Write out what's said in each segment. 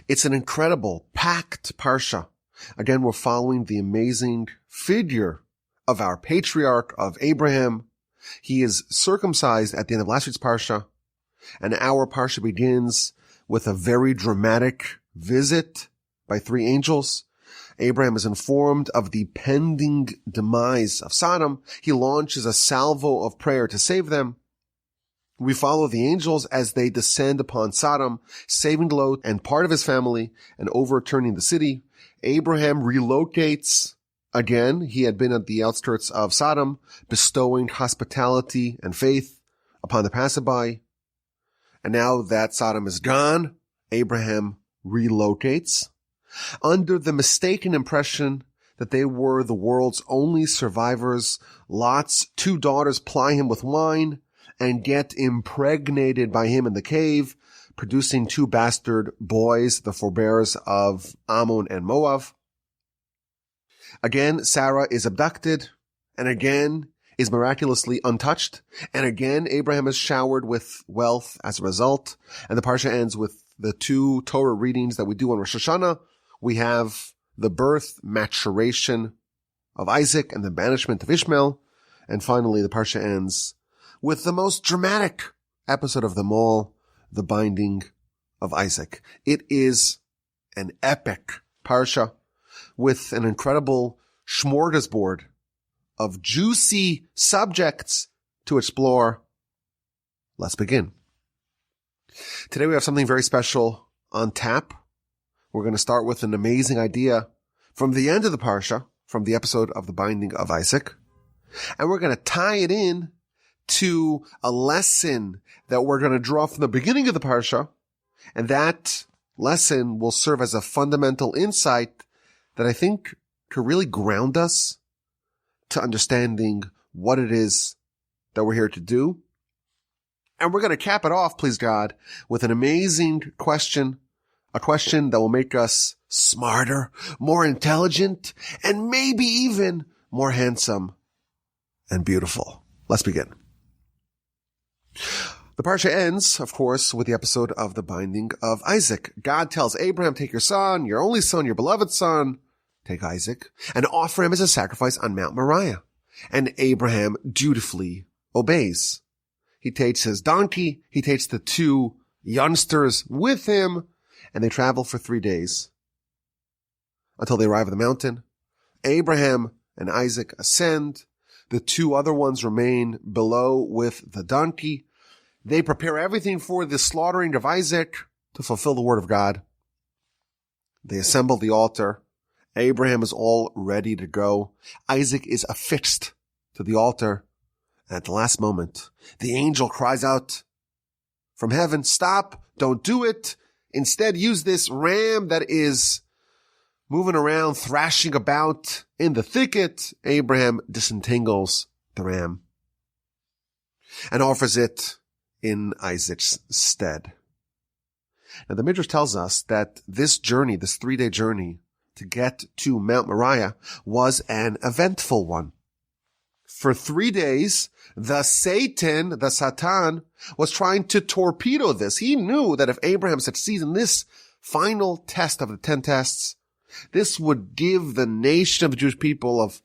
It's an incredible, packed Parsha. Again, we're following the amazing figure of our patriarch, of Abraham. He is circumcised at the end of last week's Parsha, and our Parsha begins with a very dramatic visit by three angels. Abraham is informed of the pending demise of Sodom. He launches a salvo of prayer to save them. We follow the angels as they descend upon Sodom, saving Lot and part of his family and overturning the city. Abraham relocates again. He had been at the outskirts of Sodom, bestowing hospitality and faith upon the passerby. And now that Sodom is gone, Abraham relocates under the mistaken impression that they were the world's only survivors. Lot's two daughters ply him with wine and get impregnated by him in the cave, producing two bastard boys, the forebears of Ammon and Moab. Again, Sarah is abducted, and again is miraculously untouched, and again Abraham is showered with wealth as a result. And the Parsha ends with the two Torah readings that we do on Rosh Hashanah. We have the birth, maturation of Isaac and the banishment of Ishmael. And finally, the Parsha ends with the most dramatic episode of them all, the binding of Isaac. It is an epic Parsha with an incredible smorgasbord of juicy subjects to explore. Let's begin. Today we have something very special on tap. We're going to start with an amazing idea from the end of the Parsha, from the episode of the binding of Isaac. And we're going to tie it in to a lesson that we're going to draw from the beginning of the Parsha. And that lesson will serve as a fundamental insight that I think could really ground us to understanding what it is that we're here to do. And we're going to cap it off, please God, with an amazing question, a question that will make us smarter, more intelligent, and maybe even more handsome and beautiful. Let's begin. The Parsha ends, of course, with the episode of the binding of Isaac. God tells Abraham, take your son, your only son, your beloved son, take Isaac, and offer him as a sacrifice on Mount Moriah. And Abraham dutifully obeys. He takes his donkey, he takes the two youngsters with him, and they travel for 3 days until they arrive at the mountain. Abraham and Isaac ascend. The two other ones remain below with the donkey. They prepare everything for the slaughtering of Isaac to fulfill the word of God. They assemble the altar. Abraham is all ready to go. Isaac is affixed to the altar. And at the last moment, the angel cries out from heaven, stop, don't do it. Instead, use this ram that is moving around, thrashing about in the thicket. Abraham disentangles the ram and offers it in Isaac's stead. Now, the Midrash tells us that this journey, this 3-day journey to get to Mount Moriah, was an eventful one. For 3 days, the Satan was trying to torpedo this. He knew that if Abraham succeeds in this final test of the 10 tests, this would give the nation of the Jewish people, of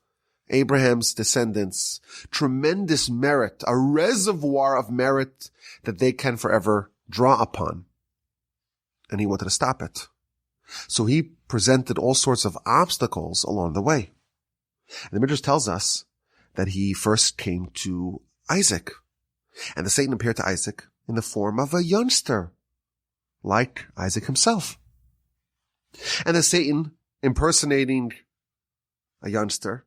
Abraham's descendants, tremendous merit, a reservoir of merit that they can forever draw upon. And he wanted to stop it. So he presented all sorts of obstacles along the way. And the Midrash tells us that he first came to Isaac. And the Satan appeared to Isaac in the form of a youngster, like Isaac himself. And the Satan, impersonating a youngster,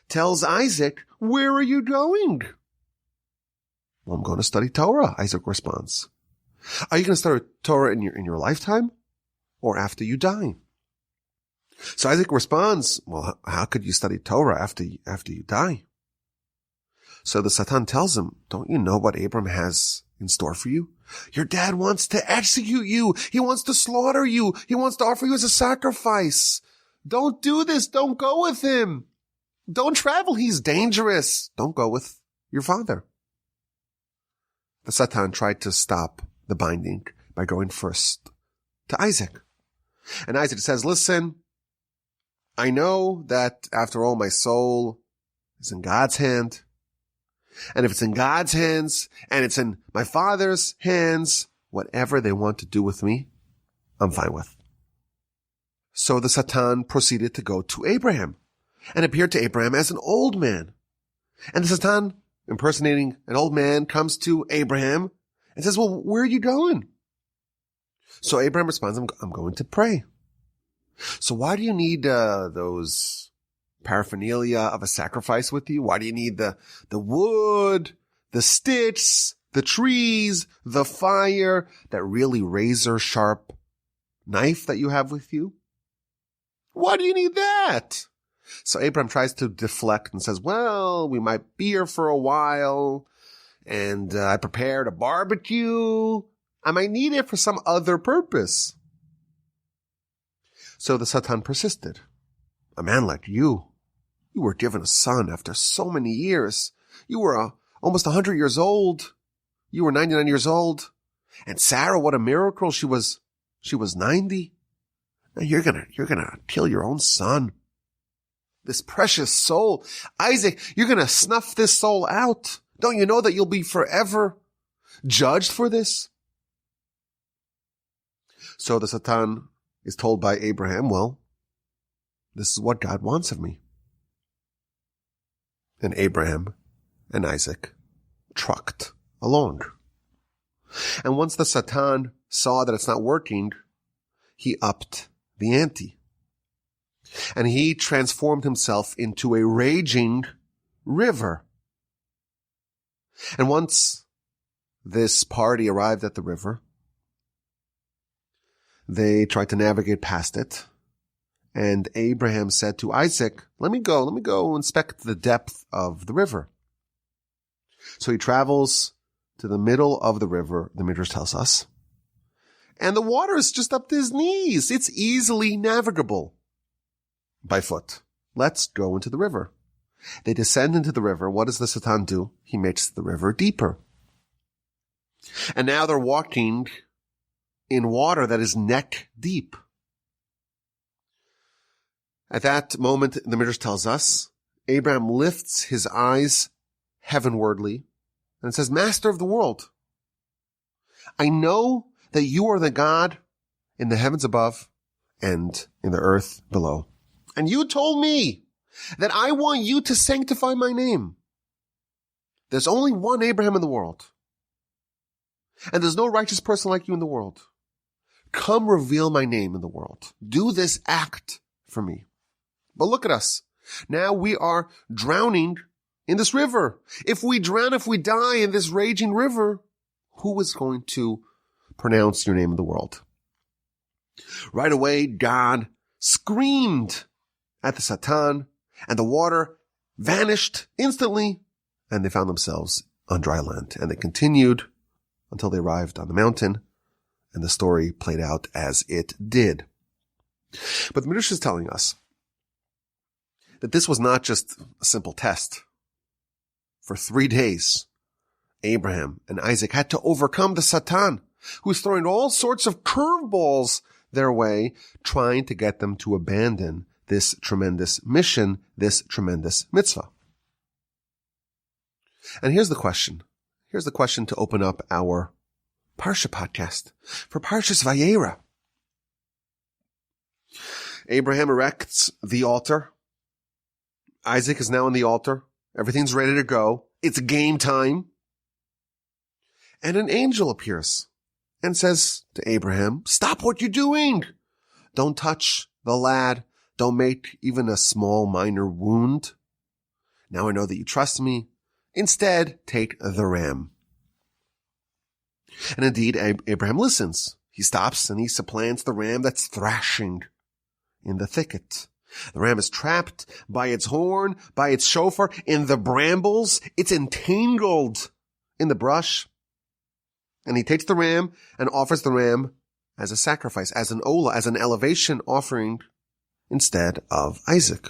tells Isaac, where are you going? Well, I'm going to study Torah, Isaac responds. Are you going to study Torah in your lifetime or after you die? So Isaac responds, well, how could you study Torah after you die? So the Satan tells him, don't you know what Abraham has in store for you? Your dad wants to execute you. He wants to slaughter you. He wants to offer you as a sacrifice. Don't do this. Don't go with him. Don't travel. He's dangerous. Don't go with your father. The Satan tried to stop the binding by going first to Isaac. And Isaac says, listen, I know that after all, my soul is in God's hand. And if it's in God's hands and it's in my father's hands, whatever they want to do with me, I'm fine with. So the Satan proceeded to go to Abraham and appeared to Abraham as an old man. And the Satan, impersonating an old man, comes to Abraham and says, well, where are you going? So Abraham responds, I'm going to pray. So why do you need those paraphernalia of a sacrifice with you? Why do you need the wood, the sticks, the trees, the fire, that really razor sharp knife that you have with you? Why do you need that? So Abraham tries to deflect and says, well, we might be here for a while, and I prepared a barbecue. I might need it for some other purpose. So the Satan persisted. A man like you were given a son after so many years. You were almost 100 years old. You were 99 years old. And Sarah, what a miracle. She was 90. Now you're gonna kill your own son. This precious soul. Isaac, you're gonna snuff this soul out. Don't you know that you'll be forever judged for this? So the Satan is told by Abraham, well, this is what God wants of me. And Abraham and Isaac trucked along. And once the Satan saw that it's not working, he upped the ante. And he transformed himself into a raging river. And once this party arrived at the river, they tried to navigate past it. And Abraham said to Isaac, let me go inspect the depth of the river. So he travels to the middle of the river, the Midrash tells us. And the water is just up to his knees. It's easily navigable by foot. Let's go into the river. They descend into the river. What does the Satan do? He makes the river deeper. And now they're walking in water that is neck deep. At that moment, the Midrash tells us, Abraham lifts his eyes heavenwardly and says, Master of the world, I know that you are the God in the heavens above and in the earth below. And you told me that I want you to sanctify my name. There's only one Abraham in the world. And there's no righteous person like you in the world. Come reveal my name in the world. Do this act for me. But look at us. Now we are drowning in this river. If we drown, if we die in this raging river, who is going to pronounce your name in the world? Right away, God screamed at the Satan, and the water vanished instantly, and they found themselves on dry land. And they continued until they arrived on the mountain, and the story played out as it did. But the Midrash is telling us that this was not just a simple test. For 3 days, Abraham and Isaac had to overcome the Satan, who was throwing all sorts of curveballs their way, trying to get them to abandon this tremendous mission, this tremendous mitzvah. And here's the question. Here's the question to open up our Parsha Podcast for Parshas Vayeira. Abraham erects the altar. Isaac is now on the altar. Everything's ready to go. It's game time. And an angel appears and says to Abraham, stop what you're doing. Don't touch the lad. Don't make even a small minor wound. Now I know that you trust me. Instead, take the ram. And indeed, Abraham listens. He stops and he supplants the ram that's thrashing in the thicket. The ram is trapped by its horn, by its shofar, in the brambles. It's entangled in the brush. And he takes the ram and offers the ram as a sacrifice, as an olah, as an elevation offering instead of Isaac.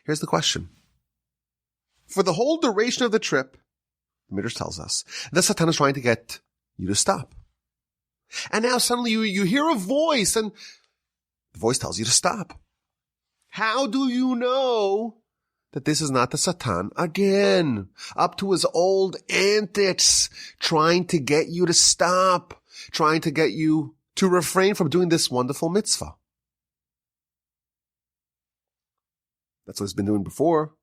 Here's the question. For the whole duration of the trip, the Midrash tells us, the Satan is trying to get you to stop. And now suddenly you hear a voice, and the voice tells you to stop. How do you know that this is not the Satan again, up to his old antics, trying to get you to stop, trying to get you to refrain from doing this wonderful mitzvah? That's what he's been doing before.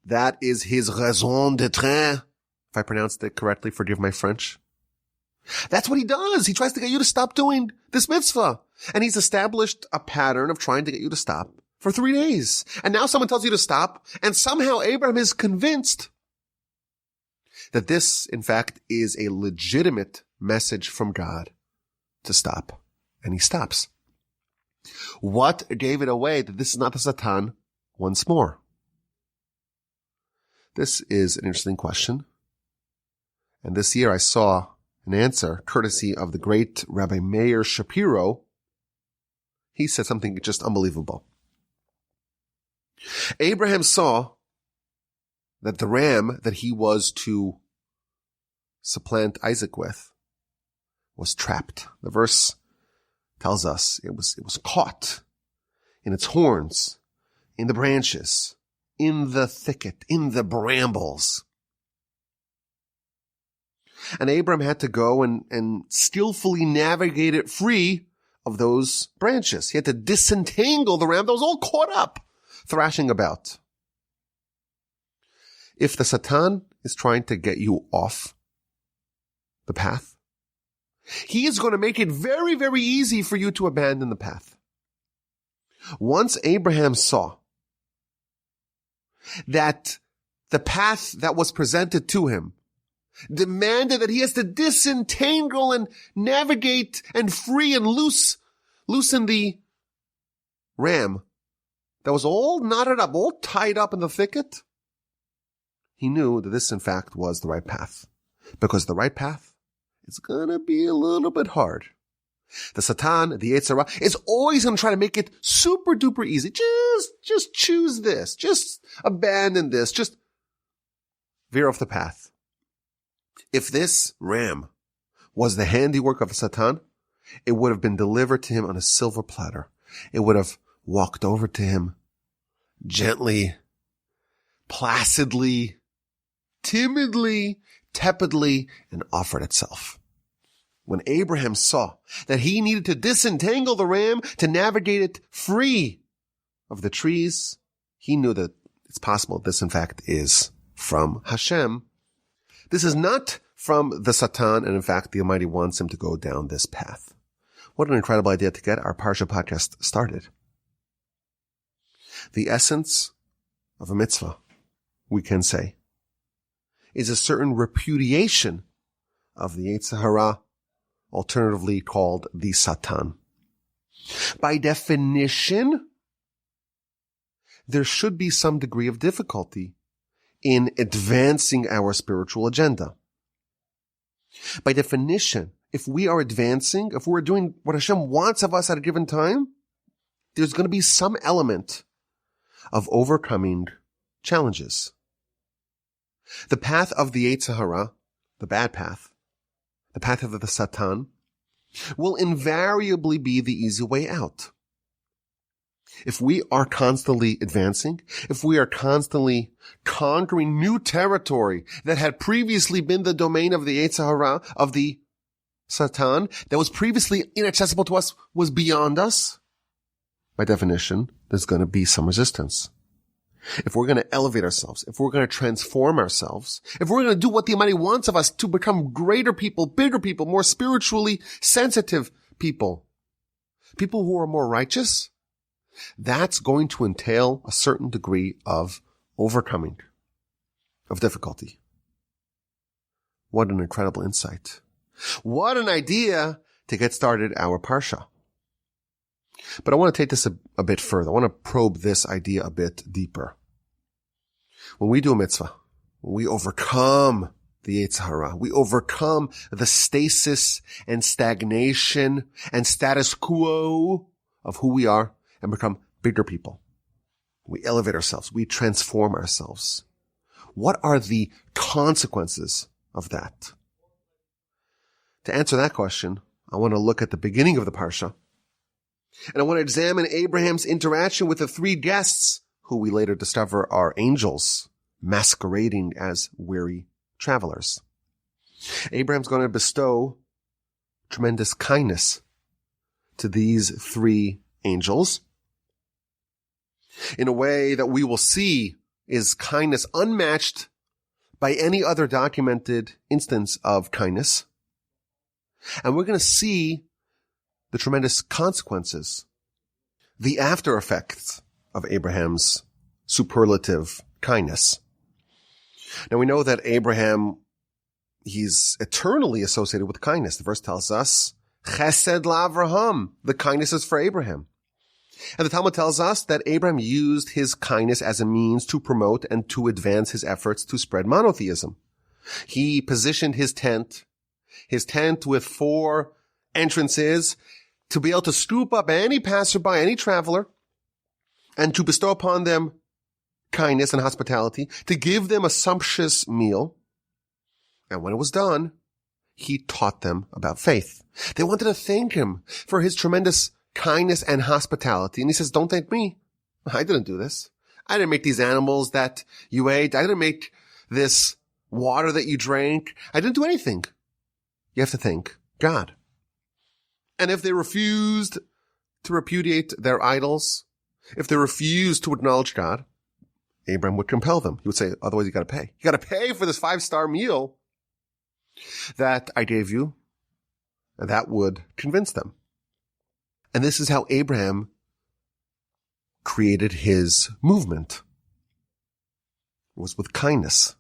That is his raison d'être. If I pronounced it correctly, forgive my French. That's what he does. He tries to get you to stop doing this mitzvah. And he's established a pattern of trying to get you to stop for 3 days. And now someone tells you to stop, and somehow Abraham is convinced that this, in fact, is a legitimate message from God to stop. And he stops. What gave it away that this is not the Satan once more? This is an interesting question. And this year I saw an answer courtesy of the great Rabbi Meir Shapiro. He said something just unbelievable. Abraham saw that the ram that he was to supplant Isaac with was trapped. The verse tells us it was caught in its horns, in the branches, in the thicket, in the brambles. And Abraham had to go and skillfully navigate it free of those branches. He had to disentangle the ram that was all caught up, thrashing about. If the Satan is trying to get you off the path, he is going to make it very, very easy for you to abandon the path. Once Abraham saw that the path that was presented to him demanded that he has to disentangle and navigate and free and loosen the ram that was all knotted up, all tied up in the thicket, he knew that this in fact was the right path. Because the right path is going to be a little bit hard. The Satan, the Yetzer Hara, is always going to try to make it super duper easy. Just choose this. Just abandon this. Just veer off the path. If this ram was the handiwork of the Satan, it would have been delivered to him on a silver platter. It would have walked over to him gently, placidly, timidly, tepidly, and offered itself. When Abraham saw that he needed to disentangle the ram to navigate it free of the trees, he knew that it's possible this in fact is from Hashem. This is not from the Satan, and in fact, the Almighty wants him to go down this path. What an incredible idea to get our Parsha Podcast started. The essence of a mitzvah, we can say, is a certain repudiation of the Yetzer Hara, alternatively called the Satan. By definition, there should be some degree of difficulty in advancing our spiritual agenda. By definition, if we are advancing, if we're doing what Hashem wants of us at a given time, there's going to be some element of overcoming challenges. The path of the Yetzer Hara, the bad path, the path of the Satan, will invariably be the easy way out. If we are constantly advancing, if we are constantly conquering new territory that had previously been the domain of the Yetzer Hara, of the Satan, that was previously inaccessible to us, was beyond us, by definition, there's going to be some resistance. If we're going to elevate ourselves, if we're going to transform ourselves, if we're going to do what the Almighty wants of us to become greater people, bigger people, more spiritually sensitive people, people who are more righteous, that's going to entail a certain degree of overcoming, of difficulty. What an incredible insight. What an idea to get started our Parsha. But I want to take this a bit further. I want to probe this idea a bit deeper. When we do a mitzvah, when we overcome the Yetzer Hara, we overcome the stasis and stagnation and status quo of who we are and become bigger people. We elevate ourselves. We transform ourselves. What are the consequences of that? To answer that question, I want to look at the beginning of the Parsha. And I want to examine Abraham's interaction with the three guests, who we later discover are angels, masquerading as weary travelers. Abraham's going to bestow tremendous kindness to these three angels in a way that we will see is kindness unmatched by any other documented instance of kindness. And we're going to see the tremendous consequences, the after effects of Abraham's superlative kindness. Now we know that Abraham, he's eternally associated with kindness. The verse tells us, Chesed la'Avraham, the kindness is for Abraham. And the Talmud tells us that Abraham used his kindness as a means to promote and to advance his efforts to spread monotheism. He positioned his tent with 4 entrances to be able to scoop up any passerby, any traveler, and to bestow upon them kindness and hospitality, to give them a sumptuous meal. And when it was done, he taught them about faith. They wanted to thank him for his tremendous kindness and hospitality. And he says, don't thank me. I didn't do this. I didn't make these animals that you ate. I didn't make this water that you drank. I didn't do anything. You have to thank God. And if they refused to repudiate their idols, if they refused to acknowledge God, Abraham would compel them. He would say, otherwise you got to pay. You got to pay for this 5-star meal that I gave you. And that would convince them. And this is how Abraham created his movement. It was with kindness.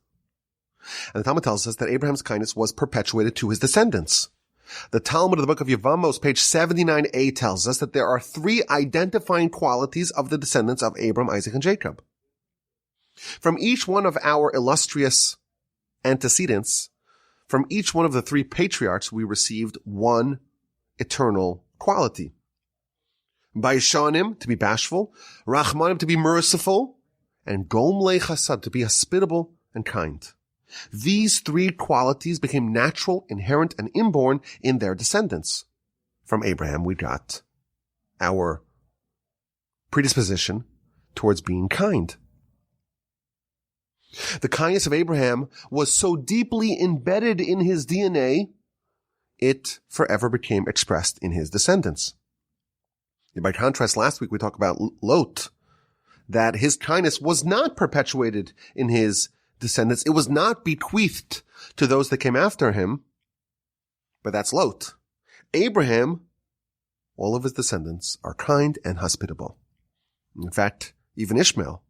And the Talmud tells us that Abraham's kindness was perpetuated to his descendants. The Talmud of the book of Yevamos, page 79a, tells us that there are 3 identifying qualities of the descendants of Abram, Isaac, and Jacob. From each one of our illustrious antecedents, from each one of the 3 patriarchs, we received one eternal quality. Baishanim, to be bashful, Rachmanim, to be merciful, and Gomlei Chasad, to be hospitable and kind. These 3 qualities became natural, inherent, and inborn in their descendants. From Abraham, we got our predisposition towards being kind. The kindness of Abraham was so deeply embedded in his DNA, it forever became expressed in his descendants. By contrast, last week we talked about Lot, that his kindness was not perpetuated in his descendants. It was not bequeathed to those that came after him, but that's Lot. Abraham, all of his descendants are kind and hospitable. In fact, even Ishmael,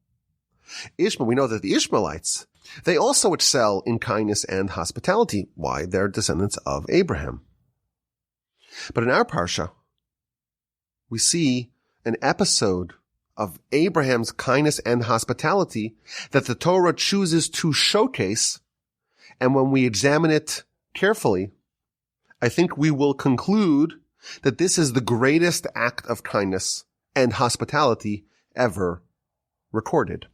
we know that the Ishmaelites, they also excel in kindness and hospitality. Why? They're descendants of Abraham. But in our Parsha, we see an episode of Abraham's kindness and hospitality that the Torah chooses to showcase. And when we examine it carefully, I think we will conclude that this is the greatest act of kindness and hospitality ever recorded.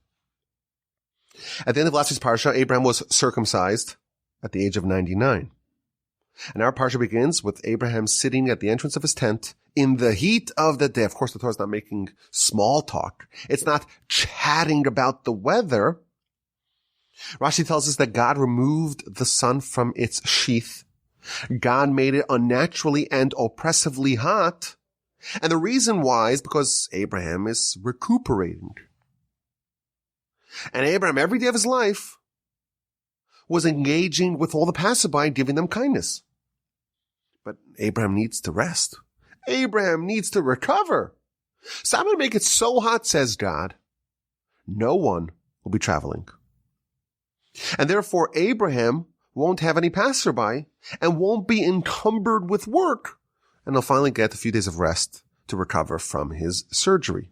At the end of last week's Parsha, Abraham was circumcised at the age of 99. And our Parsha begins with Abraham sitting at the entrance of his tent in the heat of the day. Of course, the Torah is not making small talk. It's not chatting about the weather. Rashi tells us that God removed the sun from its sheath. God made it unnaturally and oppressively hot. And the reason why is because Abraham is recuperating. And Abraham, every day of his life, was engaging with all the passerby, giving them kindness. But Abraham needs to rest. Abraham needs to recover. So I'm going to make it so hot, says God, no one will be traveling. And therefore, Abraham won't have any passerby and won't be encumbered with work. And he'll finally get a few days of rest to recover from his surgery.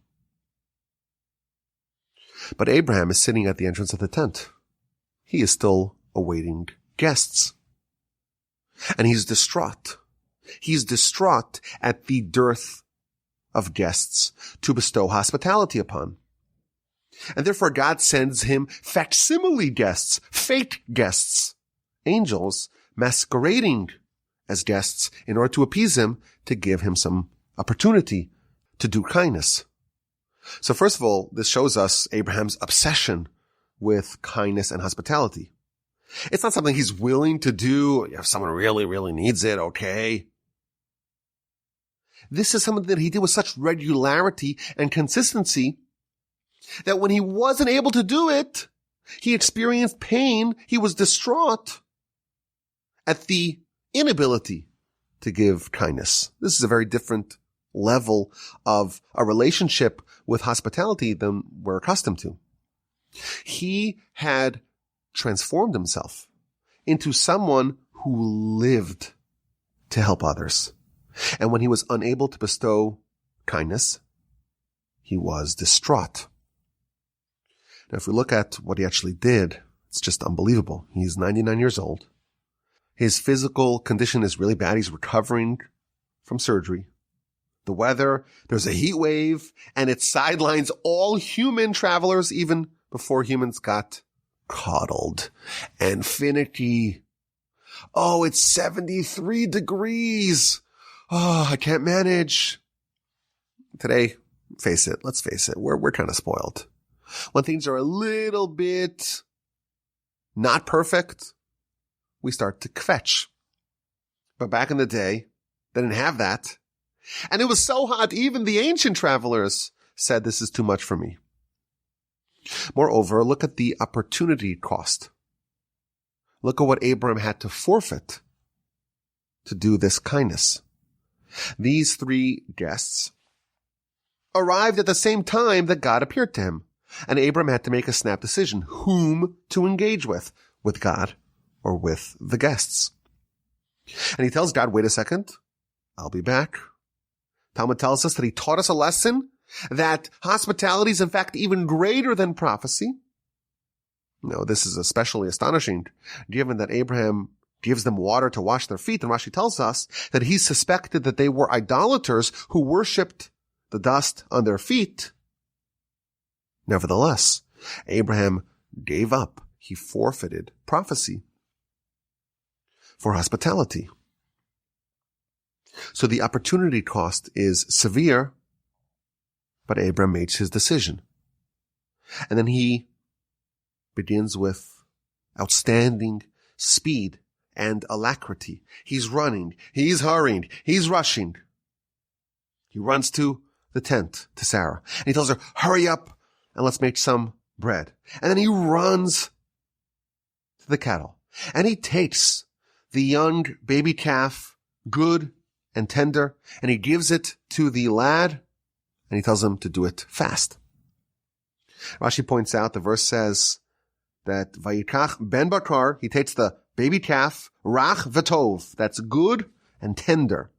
But Abraham is sitting at the entrance of the tent. He is still awaiting guests. And he's distraught. He's distraught at the dearth of guests to bestow hospitality upon. And therefore God sends him facsimile guests, fake guests, angels masquerading as guests in order to appease him, to give him some opportunity to do kindness. So first of all, this shows us Abraham's obsession with kindness and hospitality. It's not something he's willing to do if someone really, really needs it, okay? This is something that he did with such regularity and consistency that when he wasn't able to do it, he experienced pain. He was distraught at the inability to give kindness. This is a very different level of a relationship with hospitality than we're accustomed to. He had transformed himself into someone who lived to help others. And when he was unable to bestow kindness, he was distraught. Now, if we look at what he actually did, it's just unbelievable. He's 99 years old. His physical condition is really bad. He's recovering from surgery. The weather, there's a heat wave, and it sidelines all human travelers even before humans got coddled and finicky. Oh, it's 73 degrees. Oh, I can't manage. Today, let's face it, we're kind of spoiled. When things are a little bit not perfect, we start to kvetch. But back in the day, they didn't have that. And it was so hot, even the ancient travelers said, this is too much for me. Moreover, look at the opportunity cost. Look at what Abraham had to forfeit to do this kindness. These three guests arrived at the same time that God appeared to him. And Abraham had to make a snap decision whom to engage with God or with the guests. And he tells God, wait a second, I'll be back. Talmud tells us that he taught us a lesson that hospitality is in fact even greater than prophecy. No, this is especially astonishing given that Abraham gives them water to wash their feet. And Rashi tells us that he suspected that they were idolaters who worshipped the dust on their feet. Nevertheless, Abraham gave up. He forfeited prophecy for hospitality. So the opportunity cost is severe, but Abraham makes his decision. And then he begins with outstanding speed and alacrity. He's running, he's hurrying, he's rushing. He runs to the tent to Sarah, and he tells her, hurry up and let's make some bread. And then he runs to the cattle, and he takes the young baby calf, good and tender, and he gives it to the lad, and he tells him to do it fast. Rashi points out, the verse says that Vayikach ben bakar, he takes the baby calf, rach v'tov, that's good and tender.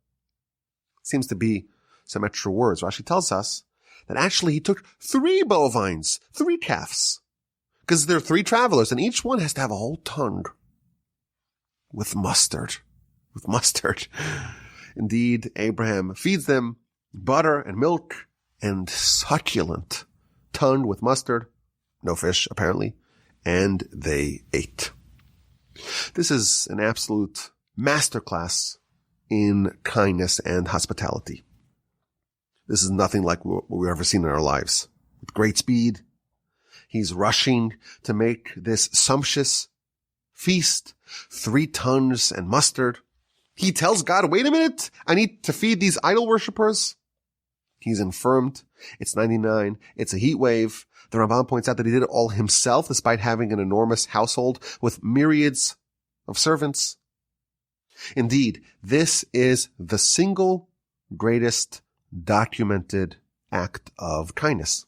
Seems to be some extra words. Rashi tells us that actually he took 3 bovines, 3 calves, because there are 3 travelers, and each one has to have a whole tongue with mustard. Indeed, Abraham feeds them butter and milk and succulent tongue with mustard, no fish apparently, and they ate. This is an absolute masterclass in kindness and hospitality. This is nothing like what we've ever seen in our lives. With great speed, he's rushing to make this sumptuous feast, 3 tons and mustard. He tells God, wait a minute, I need to feed these idol worshippers. He's infirmed. It's 99. It's a heat wave. The Ramban points out that he did it all himself, despite having an enormous household with myriads of servants. Indeed, this is the single greatest documented act of kindness.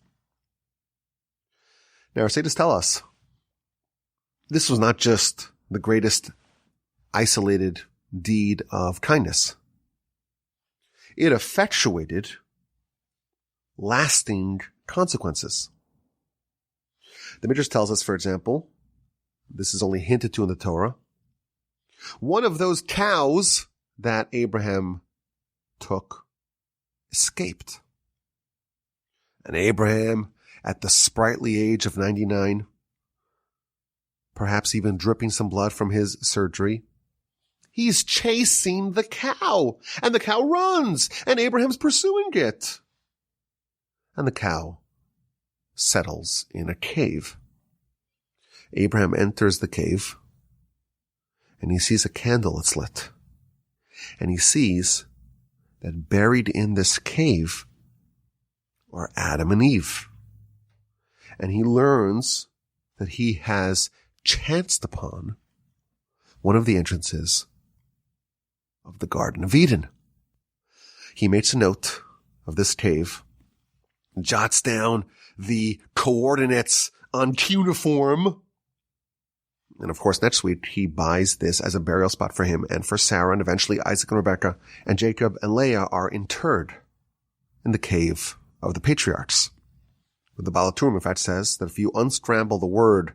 Now, our sages tell us this was not just the greatest isolated deed of kindness. It effectuated lasting consequences. The Midrash tells us, for example, this is only hinted to in the Torah, one of those cows that Abraham took escaped. And Abraham, at the sprightly age of 99, perhaps even dripping some blood from his surgery, he's chasing the cow, and the cow runs, and Abraham's pursuing it. And the cow settles in a cave. Abraham enters the cave, and he sees a candle that's lit. And he sees that buried in this cave are Adam and Eve. And he learns that he has chanced upon one of the entrances of the Garden of Eden. He makes a note of this cave, jots down the coordinates on cuneiform. And of course, next week, he buys this as a burial spot for him and for Sarah, and eventually Isaac and Rebekah and Jacob and Leah are interred in the cave of the patriarchs. The Baal HaTurim, in fact, says that if you unscramble the word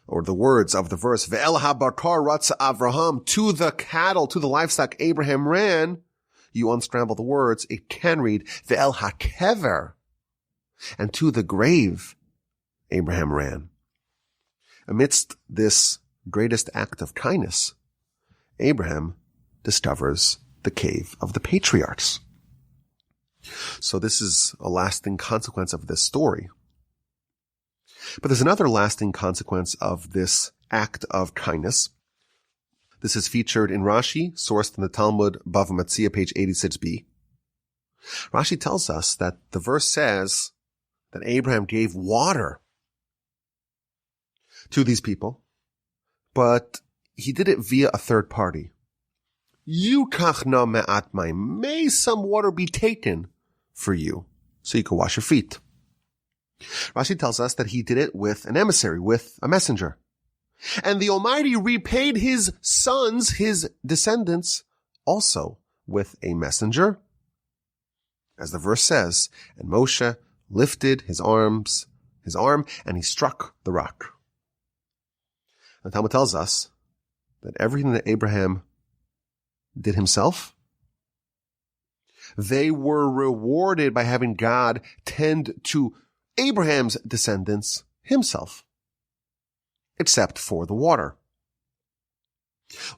or the words of the verse, Ve'el ha'bakar ratza Avraham, to the cattle, to the livestock Abraham ran, you unscramble the words, it can read, Ve'el ha'kever, and to the grave Abraham ran. Amidst this greatest act of kindness, Abraham discovers the cave of the patriarchs. So this is a lasting consequence of this story. But there's another lasting consequence of this act of kindness. This is featured in Rashi, sourced in the Talmud Bava Metzia, page 86b. Rashi tells us that the verse says that Abraham gave water to these people, but he did it via a third party. Yukach na me'at mayim, may some water be taken for you so you can wash your feet. Rashi tells us that he did it with an emissary, with a messenger. And the Almighty repaid his sons, his descendants, also with a messenger. As the verse says, and Moshe lifted his arm, and he struck the rock. The Talmud tells us that everything that Abraham did himself, they were rewarded by having God tend to Abraham's descendants himself, except for the water.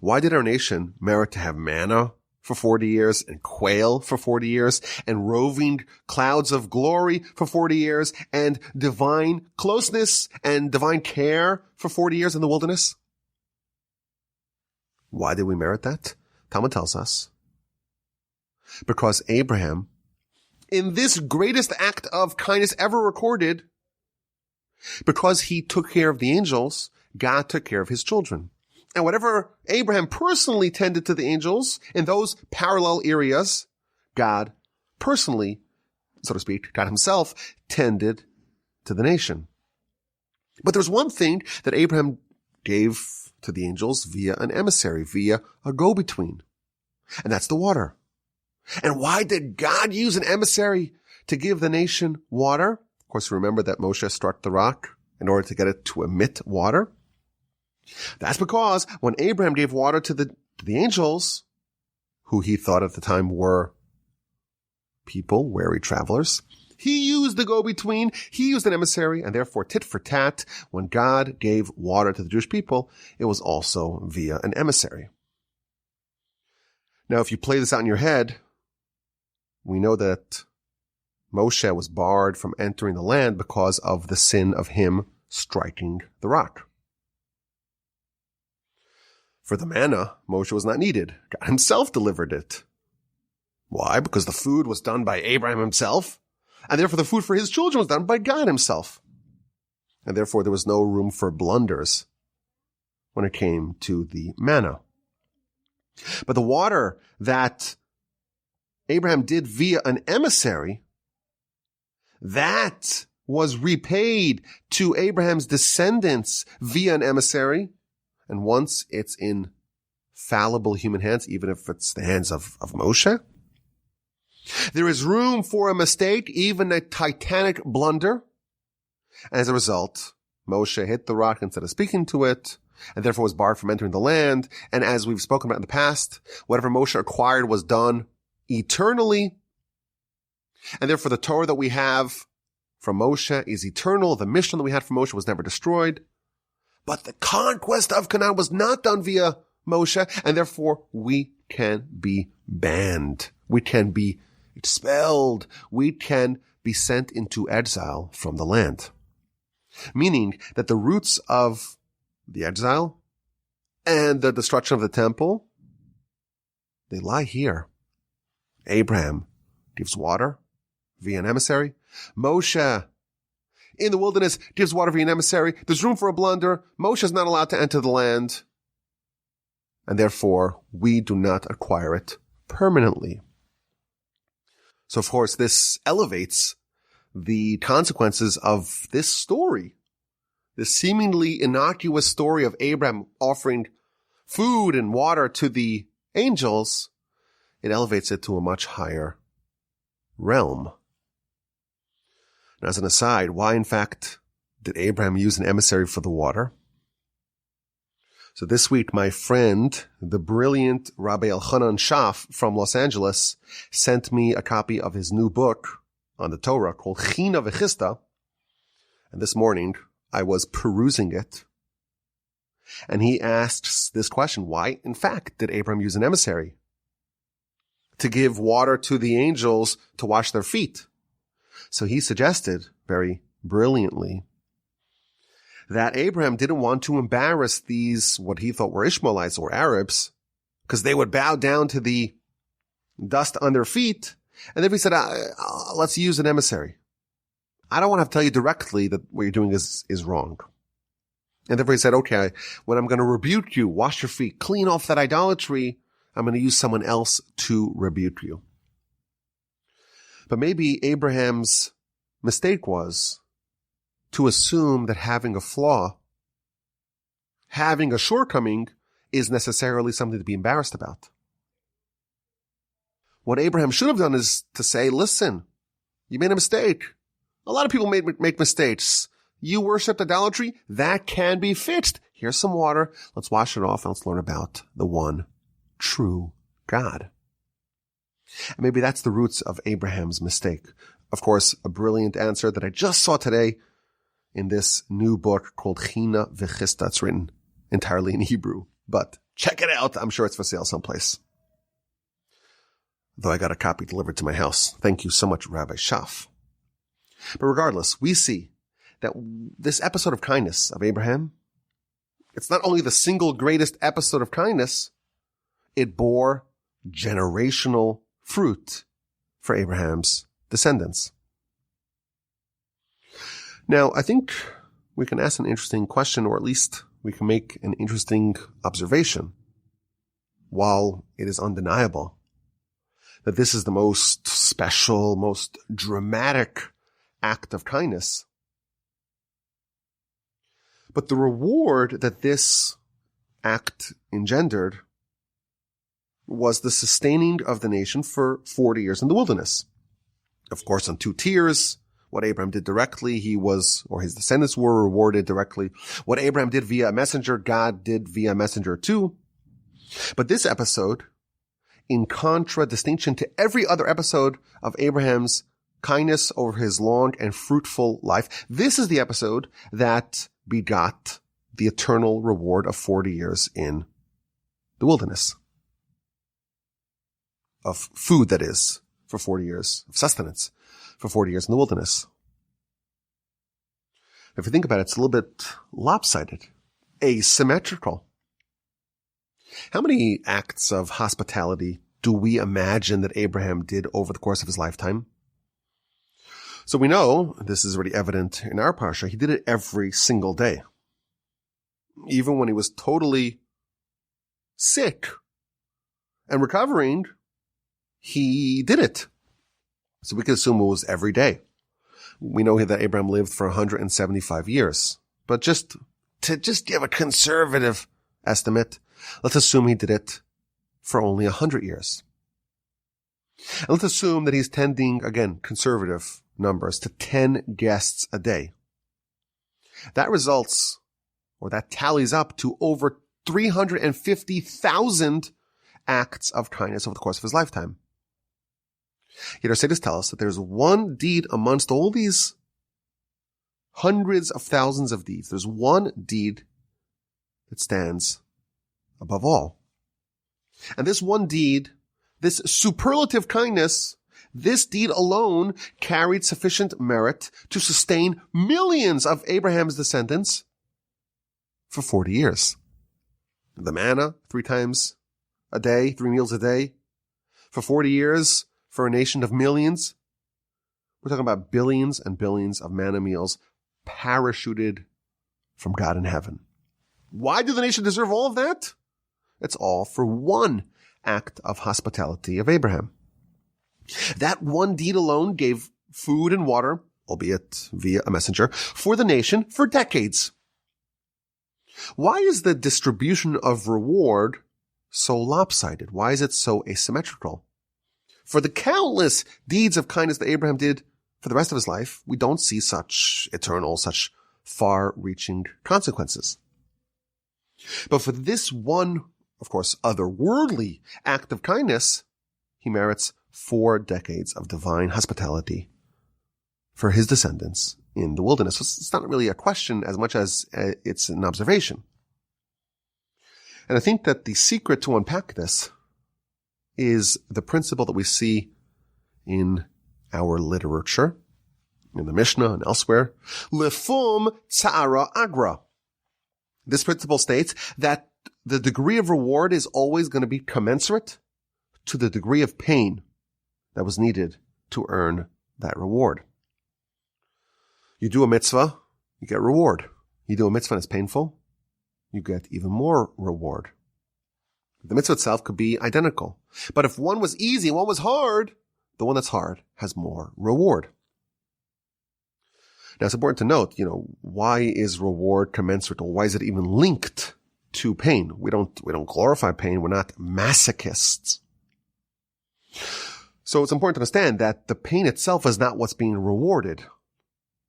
Why did our nation merit to have manna for 40 years and quail for 40 years and roving clouds of glory for 40 years and divine closeness and divine care for 40 years in the wilderness? Why did we merit that? Talmud tells us because Abraham, in this greatest act of kindness ever recorded, because he took care of the angels, God took care of his children. And whatever Abraham personally tended to the angels in those parallel areas, God personally, so to speak, God himself tended to the nation. But there's one thing that Abraham gave to the angels via an emissary, via a go-between, and that's the water. And why did God use an emissary to give the nation water? Of course, remember that Moshe struck the rock in order to get it to emit water. That's because when Abraham gave water to the angels, who he thought at the time were people, wary travelers, he used the go-between, he used an emissary, and therefore tit for tat, when God gave water to the Jewish people, it was also via an emissary. Now, if you play this out in your head, we know that Moshe was barred from entering the land because of the sin of him striking the rock. For the manna, Moshe was not needed. God himself delivered it. Why? Because the food was done by Abraham himself, and therefore the food for his children was done by God himself. And therefore there was no room for blunders when it came to the manna. But the water that Abraham did via an emissary, that was repaid to Abraham's descendants via an emissary. And once it's in fallible human hands, even if it's the hands of Moshe, there is room for a mistake, even a titanic blunder. And as a result, Moshe hit the rock instead of speaking to it, and therefore was barred from entering the land. And as we've spoken about in the past, whatever Moshe acquired was done eternally. And therefore the Torah that we have from Moshe is eternal. The Mishnah that we had from Moshe was never destroyed. But the conquest of Canaan was not done via Moshe, and therefore we can be banned. We can be expelled. We can be sent into exile from the land. Meaning that the roots of the exile and the destruction of the temple, they lie here. Abraham gives water via an emissary. Moshe in the wilderness gives water via an emissary. There's room for a blunder. Moshe is not allowed to enter the land. And therefore, we do not acquire it permanently. So, of course, this elevates the consequences of this story, this seemingly innocuous story of Abraham offering food and water to the angels. It elevates it to a much higher realm. And as an aside, why, in fact, did Abraham use an emissary for the water? So this week, my friend, the brilliant Rabbi Elchanan Shaf from Los Angeles, sent me a copy of his new book on the Torah called China V'Chista. And this morning, I was perusing it. And he asks this question, why, in fact, did Abraham use an emissary? To give water to the angels to wash their feet. So he suggested, very brilliantly, that Abraham didn't want to embarrass these, what he thought were Ishmaelites or Arabs, because they would bow down to the dust on their feet. And then he said, let's use an emissary. I don't want to tell you directly that what you're doing is wrong. And therefore he said, okay, when I'm going to rebuke you, wash your feet, clean off that idolatry, I'm going to use someone else to rebuke you. But maybe Abraham's mistake was to assume that having a flaw, having a shortcoming, is necessarily something to be embarrassed about. What Abraham should have done is to say, listen, you made a mistake. A lot of people make mistakes. You worshipped idolatry. That can be fixed. Here's some water. Let's wash it off and let's learn about the one true God. And maybe that's the roots of Abraham's mistake. Of course, a brilliant answer that I just saw today in this new book called China V'Chista. It's written entirely in Hebrew, but check it out. I'm sure it's for sale someplace. Though I got a copy delivered to my house. Thank you so much, Rabbi Shaf. But regardless, we see that this episode of kindness of Abraham, it's not only the single greatest episode of kindness, it bore generational fruit for Abraham's descendants. Now, I think we can ask an interesting question, or at least we can make an interesting observation. While it is undeniable that this is the most special, most dramatic act of kindness, but the reward that this act engendered was the sustaining of the nation for 40 years in the wilderness. Of course, on two tiers. What Abraham did directly, he was, or his descendants were rewarded directly. What Abraham did via a messenger, God did via a messenger too. But this episode, in contradistinction to every other episode of Abraham's kindness over his long and fruitful life, this is the episode that begot the eternal reward of 40 years in the wilderness. Of food, that is, for 40 years, of sustenance for 40 years in the wilderness. If you think about it, it's a little bit lopsided, asymmetrical. How many acts of hospitality do we imagine that Abraham did over the course of his lifetime? So we know, this is already evident in our Parsha, he did it every single day. Even when he was totally sick and recovering, he did it. So we can assume it was every day. We know that Abraham lived for 175 years. But to give a conservative estimate, let's assume he did it for only 100 years. And let's assume that he's tending, again, conservative numbers, to 10 guests a day. That results, or that tallies up to over 350,000 acts of kindness over the course of his lifetime. Yet our sages tell us that there's one deed amongst all these hundreds of thousands of deeds. There's one deed that stands above all. And this one deed, this superlative kindness, this deed alone carried sufficient merit to sustain millions of Abraham's descendants for 40 years. The manna, 3 times a day, 3 meals a day, for 40 years, for a nation of millions. We're talking about billions and billions of manna meals parachuted from God in heaven. Why did the nation deserve all of that? It's all for one act of hospitality of Abraham. That one deed alone gave food and water, albeit via a messenger, for the nation for decades. Why is the distribution of reward so lopsided? Why is it so asymmetrical? For the countless deeds of kindness that Abraham did for the rest of his life, we don't see such eternal, such far-reaching consequences. But for this one, of course, otherworldly act of kindness, he merits 4 decades of divine hospitality for his descendants in the wilderness. So it's not really a question as much as it's an observation. And I think that the secret to unpack this is the principle that we see in our literature, in the Mishnah and elsewhere, lefum tzara agra. This principle states that the degree of reward is always going to be commensurate to the degree of pain that was needed to earn that reward. You do a mitzvah, you get reward. You do a mitzvah and it's painful, you get even more reward. The mitzvah itself could be identical. But if one was easy and one was hard, the one that's hard has more reward. Now it's important to note, why is reward commensurate, or why is it even linked to pain? We don't glorify pain. We're not masochists. So it's important to understand that the pain itself is not what's being rewarded.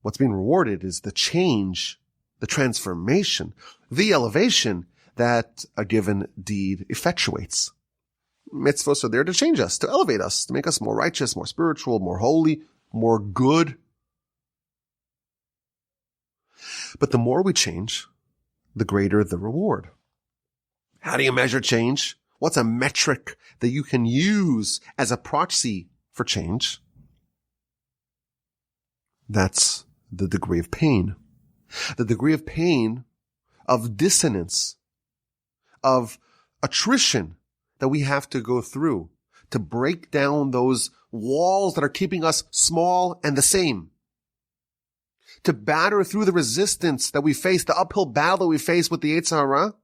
What's being rewarded is the change, the transformation, the elevation that a given deed effectuates. Mitzvahs are there to change us, to elevate us, to make us more righteous, more spiritual, more holy, more good. But the more we change, the greater the reward. How do you measure change? What's a metric that you can use as a proxy for change? That's the degree of pain. The degree of pain, of dissonance, of attrition that we have to go through to break down those walls that are keeping us small and the same. To batter through the resistance that we face, the uphill battle that we face with the Yetzer Hara.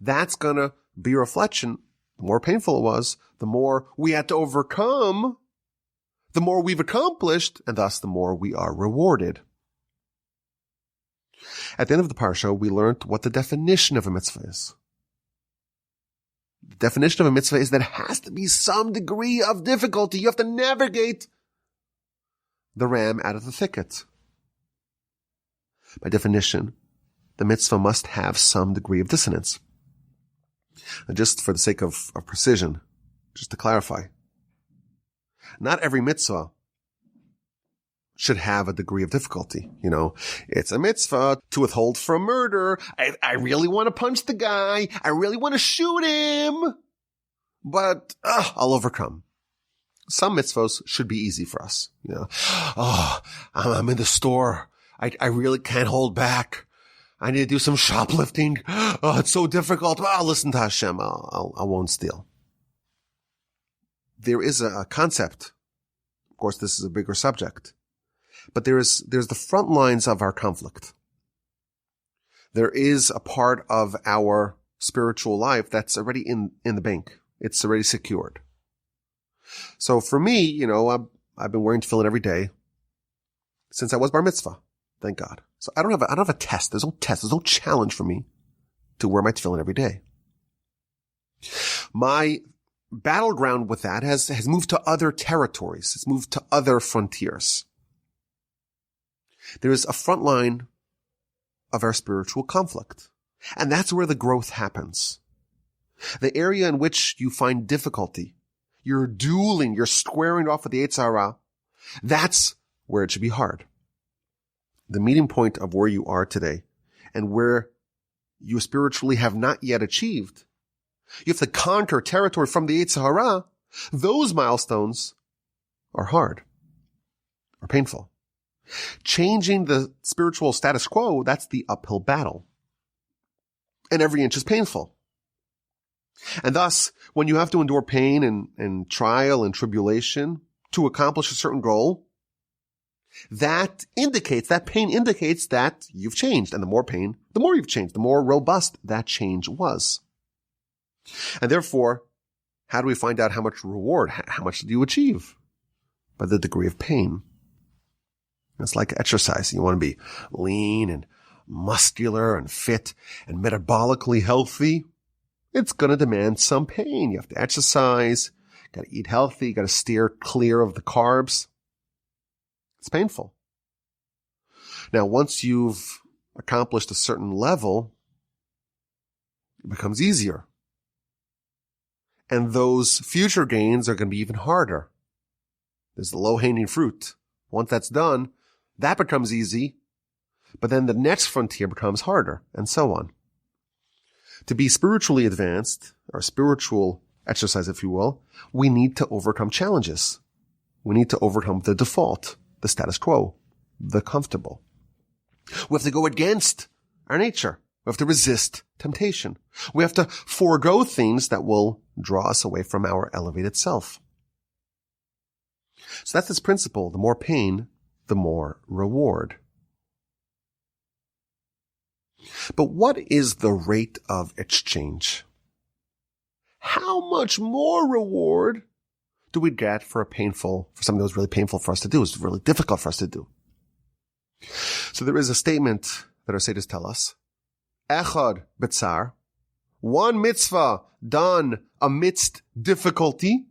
That's going to be a reflection. The more painful it was, the more we had to overcome, the more we've accomplished, and thus the more we are rewarded. At the end of the Parsha, we learned what the definition of a mitzvah is. The definition of a mitzvah is that it has to be some degree of difficulty. You have to navigate the ram out of the thicket. By definition, the mitzvah must have some degree of dissonance. And just for the sake of precision, just to clarify, not every mitzvah should have a degree of difficulty. It's a mitzvah to withhold from murder. I really want to punch the guy. I really want to shoot him. But I'll overcome. Some mitzvahs should be easy for us. I'm in the store. I really can't hold back. I need to do some shoplifting. Oh, it's so difficult. I'll listen to Hashem. I won't steal. There is a concept. Of course, this is a bigger subject. But there's the front lines of our conflict. There is a part of our spiritual life that's already in the bank. It's already secured. So for me, I've been wearing tefillin every day since I was bar mitzvah. Thank God. So I don't have a test. There's no test. There's no challenge for me to wear my tefillin every day. My battleground with that has moved to other territories. It's moved to other frontiers. There is a front line of our spiritual conflict. And that's where the growth happens. The area in which you find difficulty, you're dueling, you're squaring off with the Yetzer Hara, that's where it should be hard. The meeting point of where you are today and where you spiritually have not yet achieved You have to conquer territory from the Yetzer Hara. Those milestones are hard or painful. Changing the spiritual status quo, that's the uphill battle. And every inch is painful. And thus, when you have to endure pain and trial and tribulation to accomplish a certain goal, that pain indicates that you've changed. And the more pain, the more you've changed, the more robust that change was. And therefore, how do we find out how much reward, how much did you achieve? By the degree of pain. It's like exercise. You want to be lean and muscular and fit and metabolically healthy. It's going to demand some pain. You have to exercise, got to eat healthy, got to steer clear of the carbs. It's painful. Now, once you've accomplished a certain level, it becomes easier. And those future gains are going to be even harder. There's the low-hanging fruit. Once that's done, that becomes easy, but then the next frontier becomes harder, and so on. To be spiritually advanced, or spiritual exercise, if you will, we need to overcome challenges. We need to overcome the default, the status quo, the comfortable. We have to go against our nature. We have to resist temptation. We have to forego things that will draw us away from our elevated self. So that's this principle. The more pain, the more reward. But what is the rate of exchange? How much more reward do we get for something that was really painful for us to do? It was really difficult for us to do. So there is a statement that our sages tell us. Echad b'tzar, one mitzvah done amidst difficulty,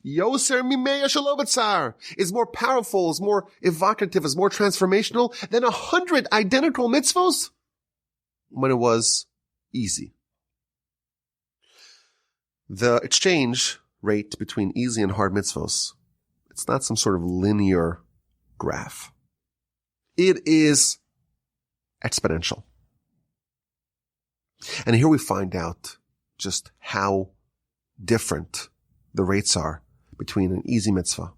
yoser mimeya shelo b'tzar, is more powerful, is more evocative, is more transformational than 100 identical mitzvahs when it was easy. The exchange rate between easy and hard mitzvahs, it's not some sort of linear graph. It is exponential. And here we find out just how different the rates are between an easy mitzvah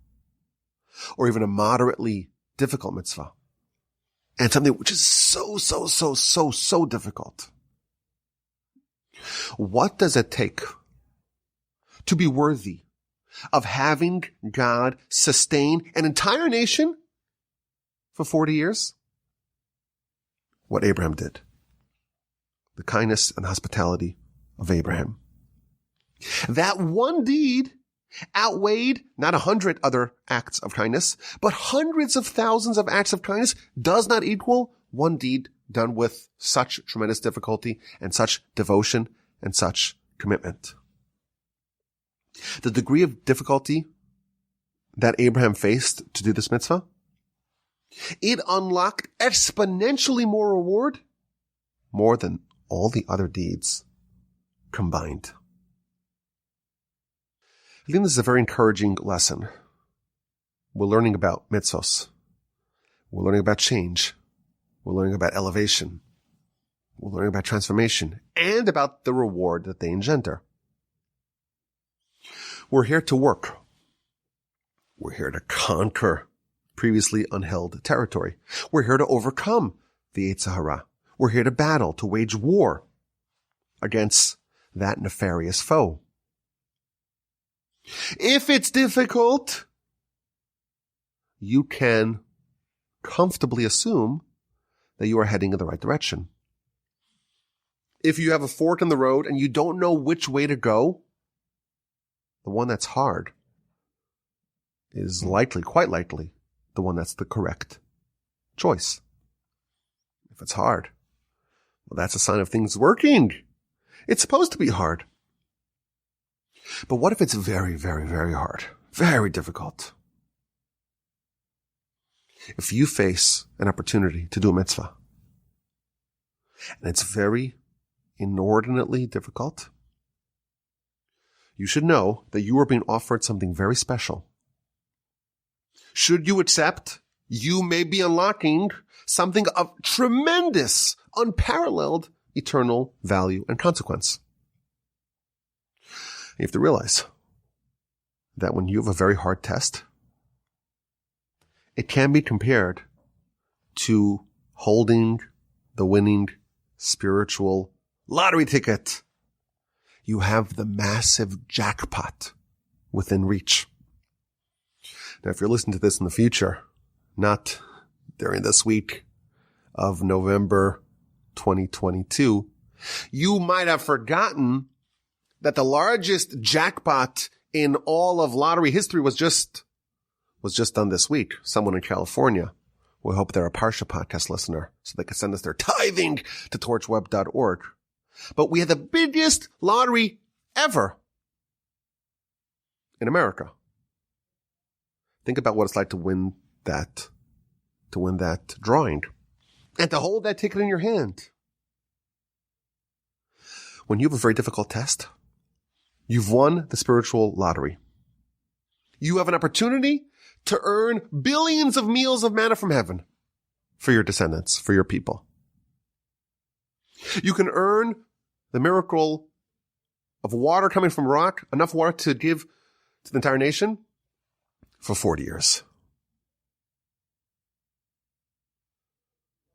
or even a moderately difficult mitzvah and something which is so difficult. What does it take to be worthy of having God sustain an entire nation for 40 years? What Abraham did. The kindness and hospitality of Abraham. That one deed outweighed not 100 other acts of kindness, but hundreds of thousands of acts of kindness does not equal one deed done with such tremendous difficulty and such devotion and such commitment. The degree of difficulty that Abraham faced to do this mitzvah, it unlocked exponentially more reward, more than all the other deeds combined. I think this is a very encouraging lesson. We're learning about mitzvos. We're learning about change. We're learning about elevation. We're learning about transformation and about the reward that they engender. We're here to work. We're here to conquer previously unheld territory. We're here to overcome the Yetzer Hara. We're here to battle, to wage war against that nefarious foe. If it's difficult, you can comfortably assume that you are heading in the right direction. If you have a fork in the road and you don't know which way to go, the one that's hard is quite likely, the one that's the correct choice. If it's hard, well, that's a sign of things working. It's supposed to be hard. But what if it's very, very, very hard? Very difficult. If you face an opportunity to do a mitzvah, and it's very inordinately difficult, you should know that you are being offered something very special. Should you accept, you may be unlocking something of tremendous, unparalleled, eternal value and consequence. You have to realize that when you have a very hard test, it can be compared to holding the winning spiritual lottery ticket. You have the massive jackpot within reach. Now, if you're listening to this in the future, not during this week of November 2022, you might have forgotten that the largest jackpot in all of lottery history was just done this week. Someone in California. We hope they're a Parsha Podcast listener so they can send us their tithing to torchweb.org. But we had the biggest lottery ever in America. Think about what it's like to win that drawing and to hold that ticket in your hand. When you have a very difficult test, you've won the spiritual lottery. You have an opportunity to earn billions of meals of manna from heaven for your descendants, for your people. You can earn the miracle of water coming from rock, enough water to give to the entire nation for 40 years.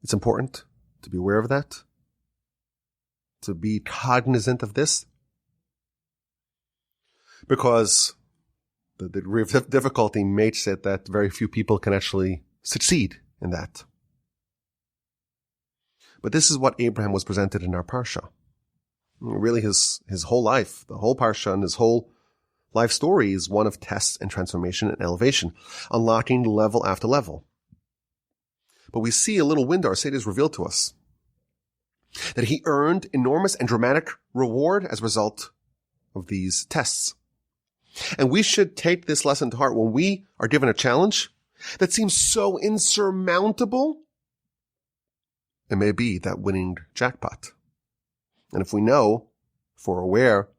It's important to be aware of that, to be cognizant of this, because the degree of difficulty makes it that very few people can actually succeed in that. But this is what Abraham was presented in our Parsha. Really, his whole life, the whole Parsha and his whole life story is one of tests and transformation and elevation, unlocking level after level. But we see a little window, our sages revealed to us, that he earned enormous and dramatic reward as a result of these tests. And we should take this lesson to heart when we are given a challenge that seems so insurmountable. It may be that winning jackpot. And if we're aware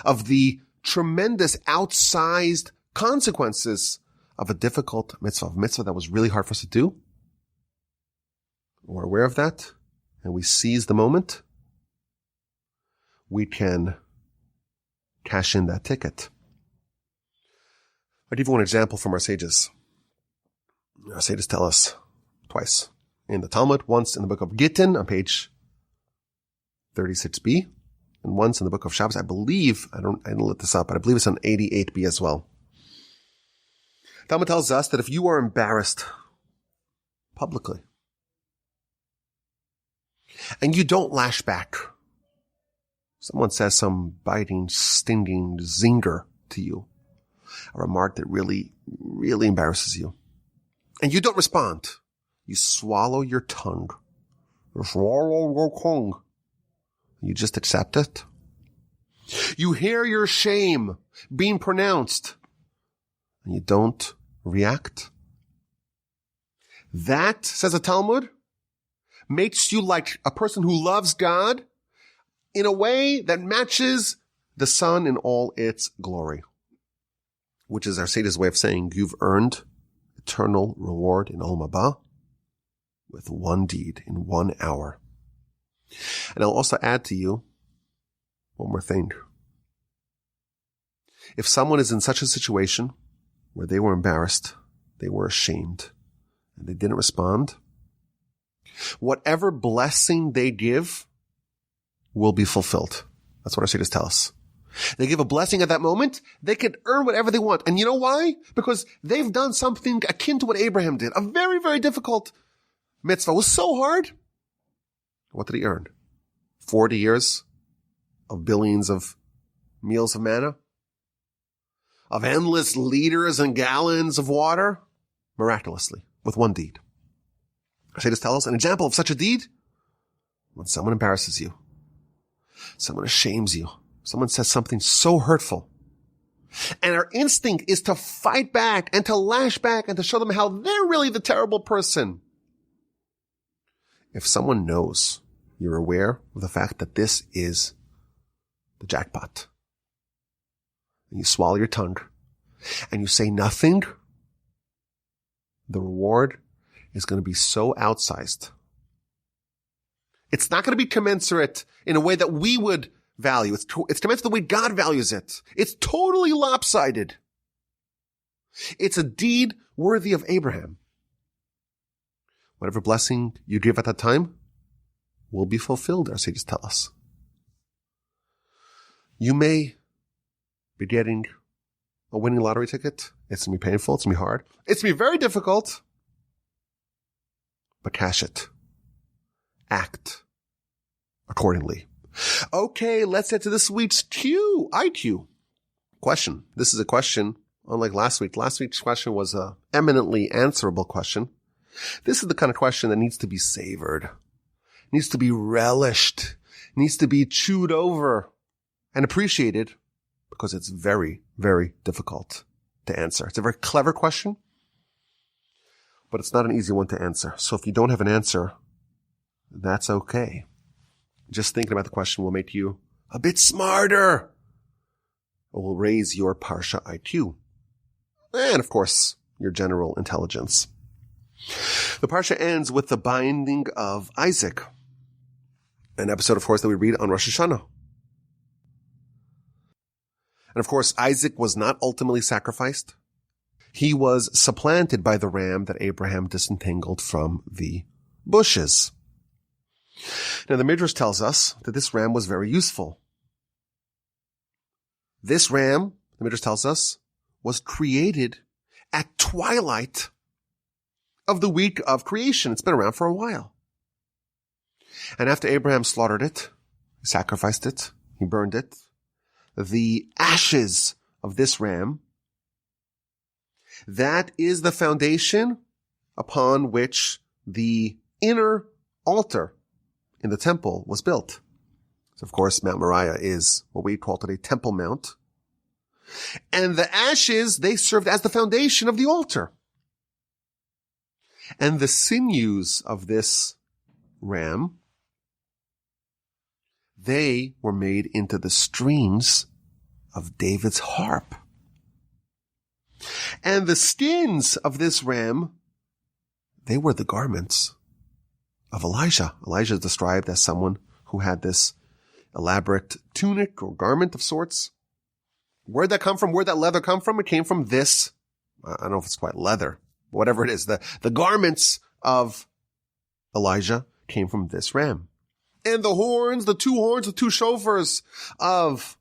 of the tremendous outsized consequences of a difficult mitzvah that was really hard for us to do, we're aware of that, and we seize the moment, we can cash in that ticket. I'll give you one example from our sages. Our sages tell us twice. In the Talmud, once in the book of Gittin on page 36b, and once in the book of Shabbos, I didn't look this up, but I believe it's on 88b as well. Talmud tells us that if you are embarrassed publicly, and you don't lash back, someone says some biting, stinging zinger to you, a remark that really, really embarrasses you, and you don't respond, you swallow your tongue. You just accept it. You hear your shame being pronounced, and you don't react. That, says the Talmud, makes you like a person who loves God in a way that matches the sun in all its glory, which is our sage's way of saying you've earned eternal reward in Olam Haba with one deed in 1 hour. And I'll also add to you one more thing. If someone is in such a situation where they were embarrassed, they were ashamed, and they didn't respond, whatever blessing they give will be fulfilled. That's what our sages tell us. They give a blessing at that moment, they can earn whatever they want. And you know why? Because they've done something akin to what Abraham did. A very, very difficult mitzvah. It was so hard. What did he earn? 40 years of billions of meals of manna? Of endless liters and gallons of water? Miraculously, with one deed. Our sages tell us an example of such a deed: when someone embarrasses you, someone ashames you, someone says something so hurtful, and our instinct is to fight back and to lash back and to show them how they're really the terrible person. If someone knows you're aware of the fact that this is the jackpot, and you swallow your tongue and you say nothing, the reward is going to be so outsized. It's not going to be commensurate in a way that we would value. It's dimensioned the way God values it. It's totally lopsided. It's a deed worthy of Abraham. Whatever blessing you give at that time will be fulfilled, our sages tell us. You may be getting a winning lottery ticket. It's going to be painful. It's going to be hard. It's going to be very difficult. But cash it. Act accordingly. Okay, let's get to this week's IQ question. This is a question unlike last week. Last week's question was a eminently answerable question. This is the kind of question that needs to be savored, needs to be relished, needs to be chewed over and appreciated because it's very, very difficult to answer. It's a very clever question, but it's not an easy one to answer. So if you don't have an answer, that's okay. Just thinking about the question will make you a bit smarter. It will raise your Parsha IQ. And of course, your general intelligence. The Parsha ends with the binding of Isaac. An episode, of course, that we read on Rosh Hashanah. And of course, Isaac was not ultimately sacrificed. He was supplanted by the ram that Abraham disentangled from the bushes. Now, the Midrash tells us that this ram was very useful. This ram, the Midrash tells us, was created at twilight of the week of creation. It's been around for a while. And after Abraham slaughtered it, he sacrificed it, he burned it, the ashes of this ram, that is the foundation upon which the inner altar in the temple was built. So of course, Mount Moriah is what we call today Temple Mount. And the ashes, they served as the foundation of the altar. And the sinews of this ram, they were made into the strings of David's harp. And the skins of this ram, they were the garments of Elijah. Elijah is described as someone who had this elaborate tunic or garment of sorts. Where'd that come from? Where'd that leather come from? It came from this. I don't know if it's quite leather. Whatever it is, the garments of Elijah came from this ram. And the horns, the two shofars of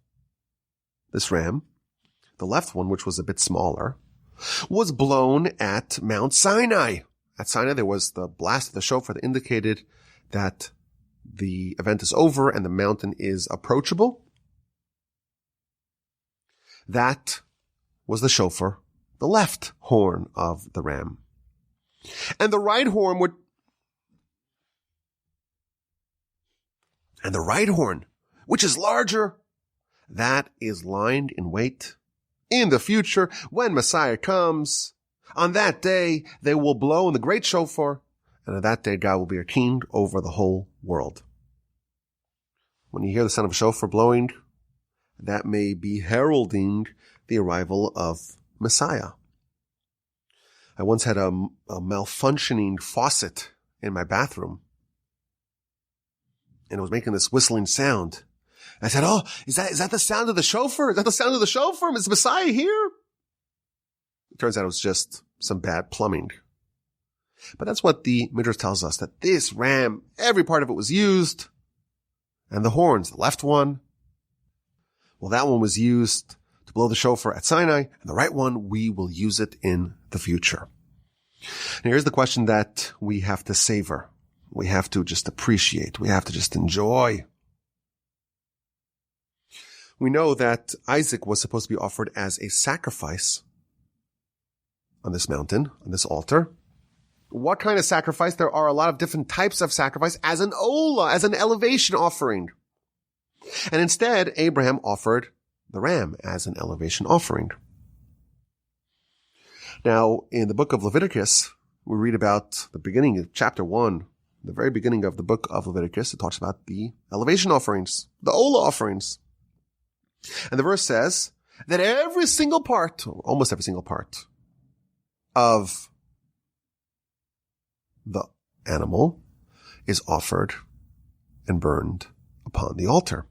this ram, the left one, which was a bit smaller, was blown at Mount Sinai. At Sinai, there was the blast of the shofar that indicated that the event is over and the mountain is approachable. That was the shofar, the left horn of the ram. And the right horn which is larger, that is lined in wait. In the future, when Messiah comes, on that day, they will blow in the great shofar, and on that day, God will be a king over the whole world. When you hear the sound of a shofar blowing, that may be heralding the arrival of Messiah. I once had a malfunctioning faucet in my bathroom, and it was making this whistling sound. I said, "Oh, is that the sound of the shofar? Is that the sound of the shofar? Is Messiah here?" It turns out it was just some bad plumbing. But that's what the Midrash tells us, that this ram, every part of it was used, and the horns, the left one, well, that one was used to blow the shofar at Sinai, and the right one, we will use it in the future. Now, here's the question that we have to savor. We have to just appreciate. We have to just enjoy. We know that Isaac was supposed to be offered as a sacrifice on this mountain, on this altar. What kind of sacrifice? There are a lot of different types of sacrifice as an olah, as an elevation offering. And instead, Abraham offered the ram as an elevation offering. Now, in the book of Leviticus, we read about the beginning of chapter 1, the very beginning of the book of Leviticus. It talks about the elevation offerings, the olah offerings. And the verse says that every single part, or almost every single part, of the animal is offered and burned upon the altar.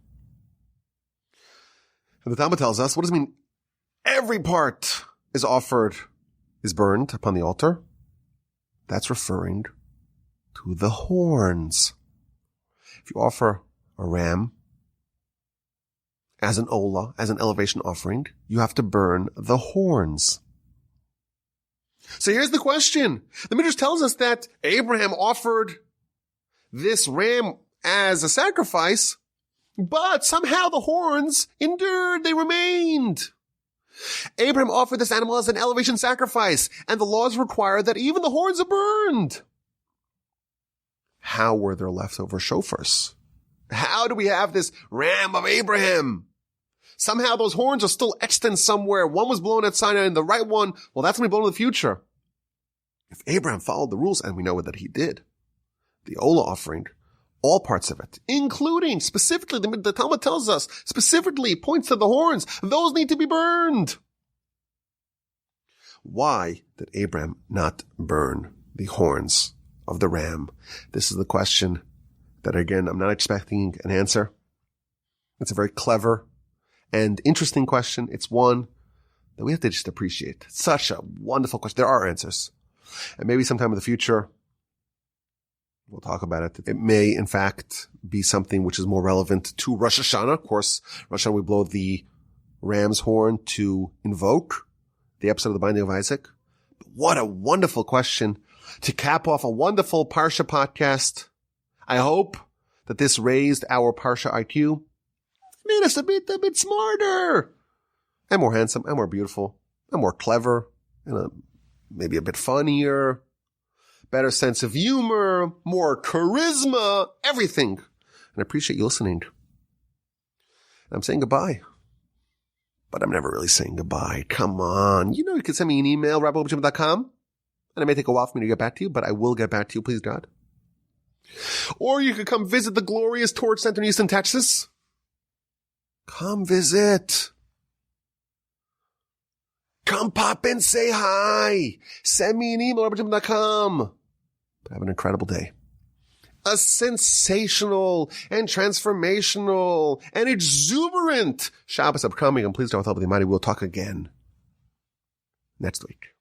And the Talmud tells us, what does it mean? Every part is burned upon the altar. That's referring to the horns. If you offer a ram as an olah, as an elevation offering, you have to burn the horns. So here's the question. The Midrash tells us that Abraham offered this ram as a sacrifice, but somehow the horns endured, they remained. Abraham offered this animal as an elevation sacrifice, and the laws require that even the horns are burned. How were there leftover shofars? How do we have this ram of Abraham? Somehow those horns are still etched in somewhere. One was blown at Sinai and the right one, well, that's going to be blown in the future. If Abraham followed the rules, and we know that he did, the Olah offering, all parts of it, including specifically, the Talmud tells us, specifically points to the horns, those need to be burned. Why did Abraham not burn the horns of the ram? This is the question that, again, I'm not expecting an answer. It's a very clever and interesting question. It's one that we have to just appreciate. It's such a wonderful question. There are answers. And maybe sometime in the future, we'll talk about it. It may, in fact, be something which is more relevant to Rosh Hashanah. Of course, Rosh Hashanah, we blow the ram's horn to invoke the episode of the Binding of Isaac. But what a wonderful question to cap off a wonderful Parsha podcast. I hope that this raised our Parsha IQ, made us a bit smarter, and more handsome, and more beautiful, and more clever, and maybe a bit funnier, better sense of humor, more charisma, everything. And I appreciate you listening. I'm saying goodbye, but I'm never really saying goodbye. Come on. You know, you can send me an email, rabbi@gmail.com, and it may take a while for me to get back to you, but I will get back to you, please God. Or you could come visit the glorious Torah Center in Houston, Texas. Come visit. Come pop and say hi. Send me an email, rabbi@gmail.com. Have an incredible day. A sensational and transformational and exuberant Shabbos upcoming. And please don't help with the Almighty. We'll talk again next week.